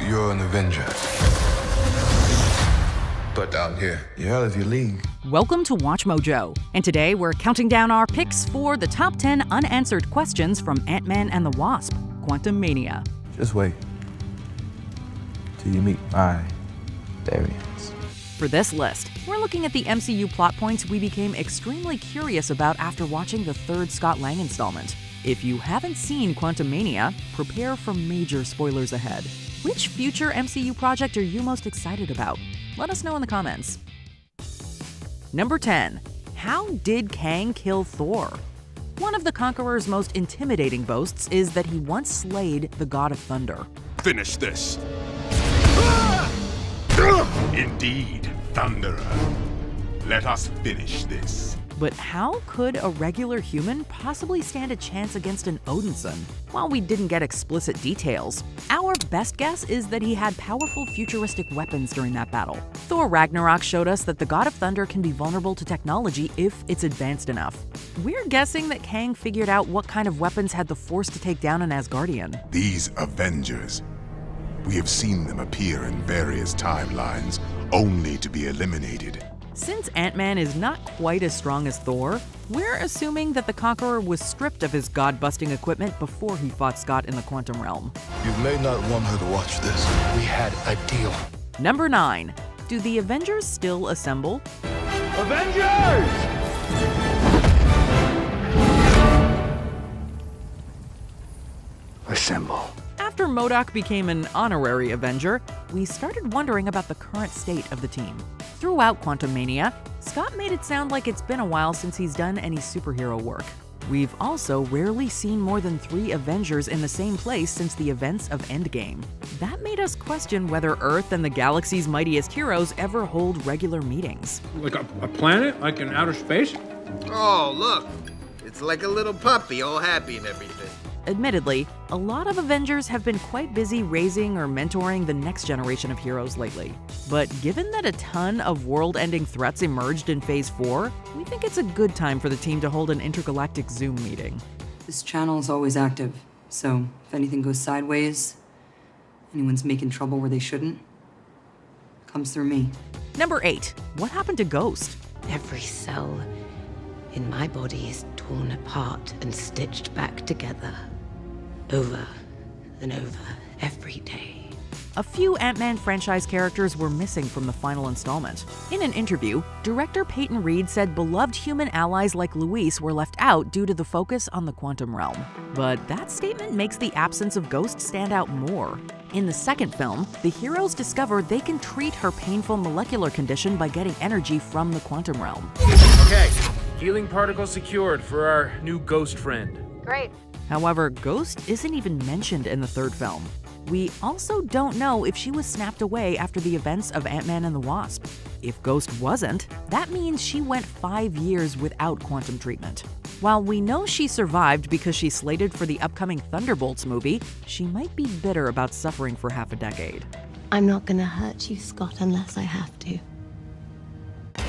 You're an Avenger. But down here, you're out of your league. Welcome to Watch Mojo, and today we're counting down our picks for the top 10 unanswered questions from Ant-Man and the Wasp: Quantumania. Just wait till you meet my variants. For this list, we're looking at the MCU plot points we became extremely curious about after watching the third Scott Lang installment. If you haven't seen Quantumania, prepare for major spoilers ahead. Which future MCU project are you most excited about? Let us know in the comments. Number 10. How did Kang kill Thor? One of the Conqueror's most intimidating boasts is that he once slayed the God of Thunder. Finish this. Indeed, Thunderer. Let us finish this. But how could a regular human possibly stand a chance against an Odinson? While we didn't get explicit details, our best guess is that he had powerful futuristic weapons during that battle. Thor Ragnarok showed us that the God of Thunder can be vulnerable to technology if it's advanced enough. We're guessing that Kang figured out what kind of weapons had the force to take down an Asgardian. These Avengers, we have seen them appear in various timelines, only to be eliminated. Since Ant-Man is not quite as strong as Thor, we're assuming that the Conqueror was stripped of his god-busting equipment before he fought Scott in the quantum realm. You may not want her to watch this. We had a deal. Number 9. Do the Avengers still assemble? Avengers! Assemble. After MODOK became an honorary Avenger, we started wondering about the current state of the team. Throughout Quantumania, Scott made it sound like it's been a while since he's done any superhero work. We've also rarely seen more than 3 Avengers in the same place since the events of Endgame. That made us question whether Earth and the galaxy's mightiest heroes ever hold regular meetings. Like a planet? Like in outer space? Oh, look. It's like a little puppy, all happy and everything. Admittedly, a lot of Avengers have been quite busy raising or mentoring the next generation of heroes lately. But given that a ton of world-ending threats emerged in Phase 4, we think it's a good time for the team to hold an intergalactic Zoom meeting. This channel is always active, so if anything goes sideways, anyone's making trouble where they shouldn't, it comes through me. Number 8. What happened to Ghost? Every cell in my body is torn apart and stitched back together. Over and over, every day. A few Ant-Man franchise characters were missing from the final installment. In an interview, director Peyton Reed said beloved human allies like Luis were left out due to the focus on the quantum realm. But that statement makes the absence of Ghost stand out more. In the second film, the heroes discover they can treat her painful molecular condition by getting energy from the quantum realm. Okay, healing particles secured for our new Ghost friend. Great. However, Ghost isn't even mentioned in the third film. We also don't know if she was snapped away after the events of Ant-Man and the Wasp. If Ghost wasn't, that means she went 5 years without quantum treatment. While we know she survived because she's slated for the upcoming Thunderbolts movie, she might be bitter about suffering for half a decade. I'm not gonna hurt you, Scott, unless I have to.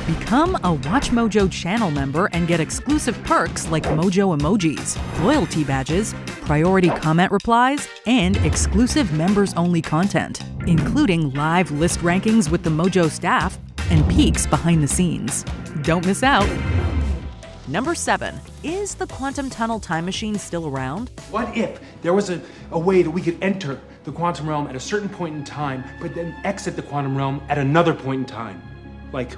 Become a WatchMojo channel member and get exclusive perks like Mojo emojis, loyalty badges, priority comment replies, and exclusive members-only content, including live list rankings with the Mojo staff and peeks behind the scenes. Don't miss out! Number 7. Is the quantum tunnel time machine still around? What if there was a way that we could enter the quantum realm at a certain point in time, but then exit the quantum realm at another point in time? Like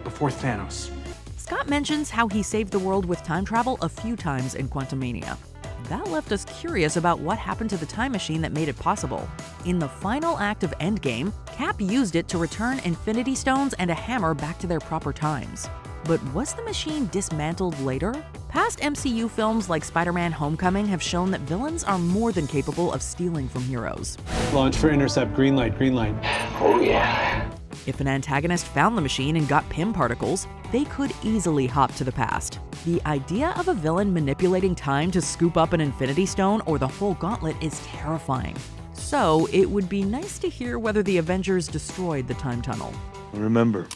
before Thanos. Scott mentions how he saved the world with time travel a few times in Quantumania. That left us curious about what happened to the time machine that made it possible. In the final act of Endgame, Cap used it to return Infinity Stones and a hammer back to their proper times. But was the machine dismantled later? Past MCU films like Spider-Man: Homecoming have shown that villains are more than capable of stealing from heroes. Launch for intercept, green light, green light. Oh yeah. If an antagonist found the machine and got Pym particles, they could easily hop to the past. The idea of a villain manipulating time to scoop up an Infinity Stone or the whole gauntlet is terrifying. So it would be nice to hear whether the Avengers destroyed the time tunnel. Remember,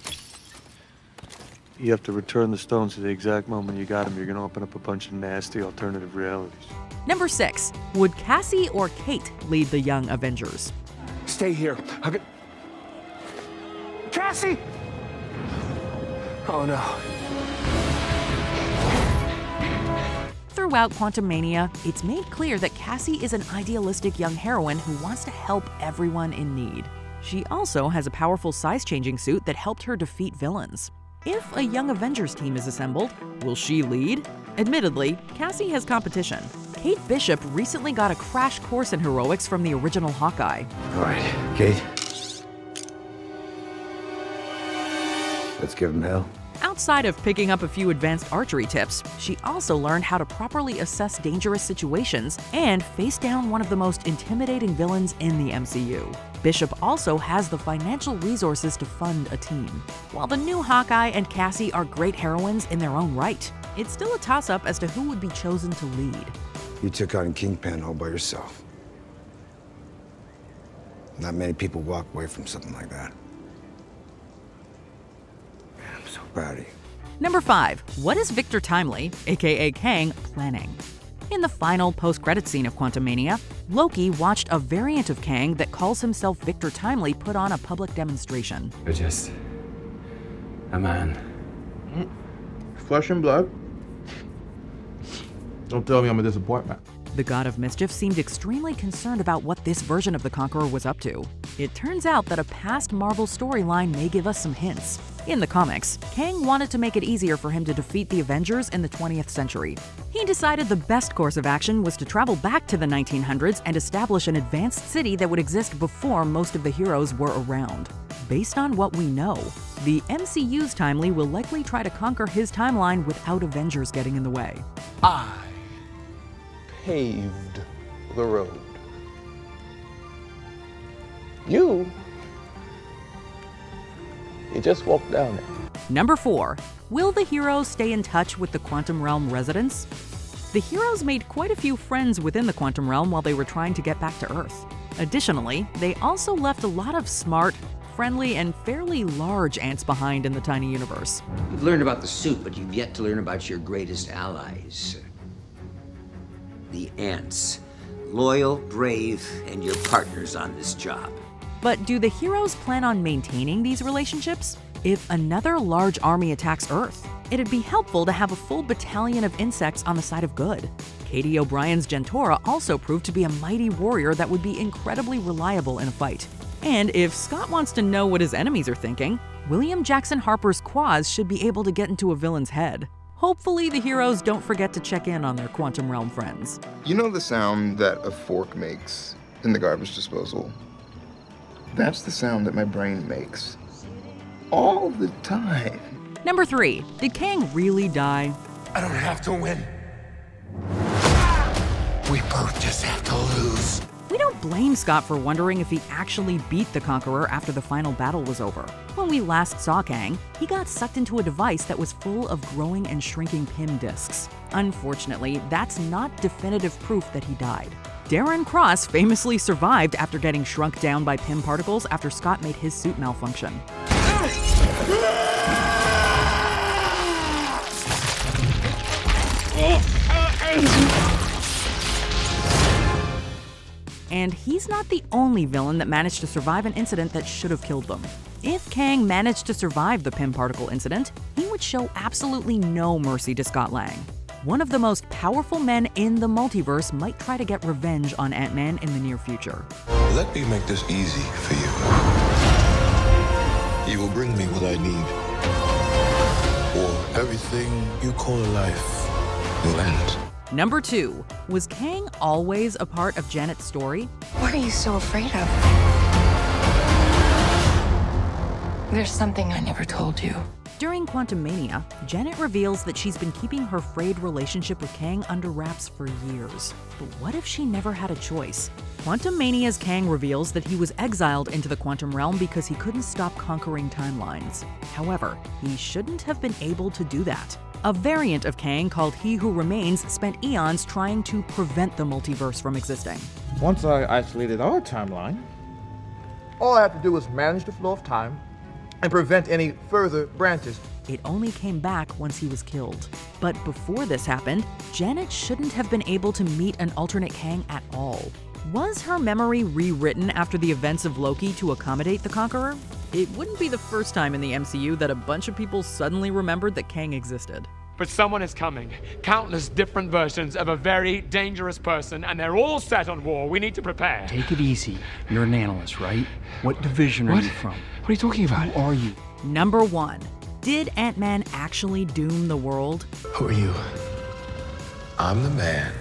you have to return the stones to the exact moment you got them. You're going to open up a bunch of nasty alternative realities. Number 6. Would Cassie or Kate lead the young Avengers? Stay here. Cassie! Oh no. Throughout Quantumania, it's made clear that Cassie is an idealistic young heroine who wants to help everyone in need. She also has a powerful size-changing suit that helped her defeat villains. If a Young Avengers team is assembled, will she lead? Admittedly, Cassie has competition. Kate Bishop recently got a crash course in heroics from the original Hawkeye. All right, Kate. Let's give him hell. Outside of picking up a few advanced archery tips, she also learned how to properly assess dangerous situations and face down one of the most intimidating villains in the MCU. Bishop also has the financial resources to fund a team. While the new Hawkeye and Cassie are great heroines in their own right, it's still a toss-up as to who would be chosen to lead. You took on Kingpin all by yourself. Not many people walk away from something like that. I'm so proud of you. Number 5. What is Victor Timely, aka Kang, planning? In the final post-credit scene of Quantumania, Loki watched a variant of Kang that calls himself Victor Timely put on a public demonstration. You're just a man. Flesh and blood. Don't tell me I'm a disappointment. The God of Mischief seemed extremely concerned about what this version of the Conqueror was up to. It turns out that a past Marvel storyline may give us some hints. In the comics, Kang wanted to make it easier for him to defeat the Avengers in the 20th century. He decided the best course of action was to travel back to the 1900s and establish an advanced city that would exist before most of the heroes were around. Based on what we know, the MCU's Timely will likely try to conquer his timeline without Avengers getting in the way. I paved the road. You just walked down it. Number 4. Will the heroes stay in touch with the Quantum Realm residents? The heroes made quite a few friends within the Quantum Realm while they were trying to get back to Earth. Additionally, they also left a lot of smart, friendly, and fairly large ants behind in the tiny universe. You've learned about the suit, but you've yet to learn about your greatest allies. The ants. Loyal, brave, and your partners on this job. But do the heroes plan on maintaining these relationships? If another large army attacks Earth, it'd be helpful to have a full battalion of insects on the side of good. Katie O'Brien's Gentora also proved to be a mighty warrior that would be incredibly reliable in a fight. And if Scott wants to know what his enemies are thinking, William Jackson Harper's Quaz should be able to get into a villain's head. Hopefully the heroes don't forget to check in on their Quantum Realm friends. You know the sound that a fork makes in the garbage disposal? That's the sound that my brain makes. All the time. Number 3. Did Kang really die? I don't have to win. We both just have to lose. We don't blame Scott for wondering if he actually beat the Conqueror after the final battle was over. When we last saw Kang, he got sucked into a device that was full of growing and shrinking Pym discs. Unfortunately, that's not definitive proof that he died. Darren Cross famously survived after getting shrunk down by Pym particles after Scott made his suit malfunction. And he's not the only villain that managed to survive an incident that should have killed them. If Kang managed to survive the Pym particle incident, he would show absolutely no mercy to Scott Lang. One of the most powerful men in the multiverse might try to get revenge on Ant-Man in the near future. Let me make this easy for you. You will bring me what I need, or everything you call a life will end. Number 2. Was Kang always a part of Janet's story? What are you so afraid of? There's something I never told you. During Quantumania, Janet reveals that she's been keeping her frayed relationship with Kang under wraps for years. But what if she never had a choice? Quantumania's Kang reveals that he was exiled into the Quantum Realm because he couldn't stop conquering timelines. However, he shouldn't have been able to do that. A variant of Kang called He Who Remains spent eons trying to prevent the multiverse from existing. Once I isolated our timeline, all I have to do is manage the flow of time and prevent any further branches. It only came back once he was killed. But before this happened, Janet shouldn't have been able to meet an alternate Kang at all. Was her memory rewritten after the events of Loki to accommodate the Conqueror? It wouldn't be the first time in the MCU that a bunch of people suddenly remembered that Kang existed. But someone is coming. Countless different versions of a very dangerous person, and they're all set on war. We need to prepare. Take it easy. You're an analyst, right? What division are you from? What are you talking about? Who are you? Number 1. Did Ant-Man actually doom the world? Who are you? I'm the man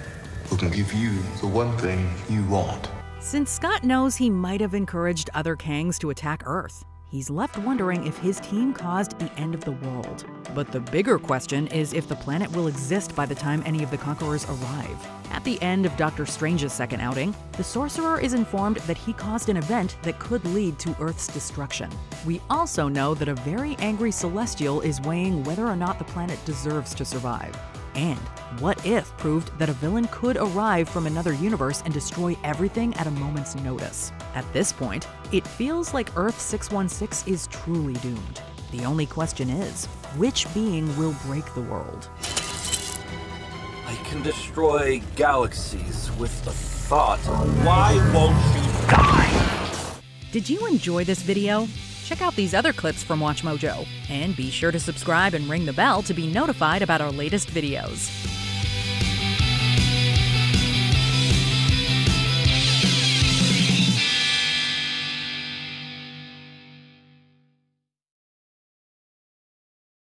who can give you the one thing you want. Since Scott knows he might have encouraged other Kangs to attack Earth, he's left wondering if his team caused the end of the world. But the bigger question is if the planet will exist by the time any of the Conquerors arrive. At the end of Doctor Strange's second outing, the Sorcerer is informed that he caused an event that could lead to Earth's destruction. We also know that a very angry Celestial is weighing whether or not the planet deserves to survive. And what if proved that a villain could arrive from another universe and destroy everything at a moment's notice? At this point, it feels like Earth 616 is truly doomed. The only question is, which being will break the world? I can destroy galaxies with a thought. Why won't you die? Did you enjoy this video? Check out these other clips from WatchMojo, and be sure to subscribe and ring the bell to be notified about our latest videos.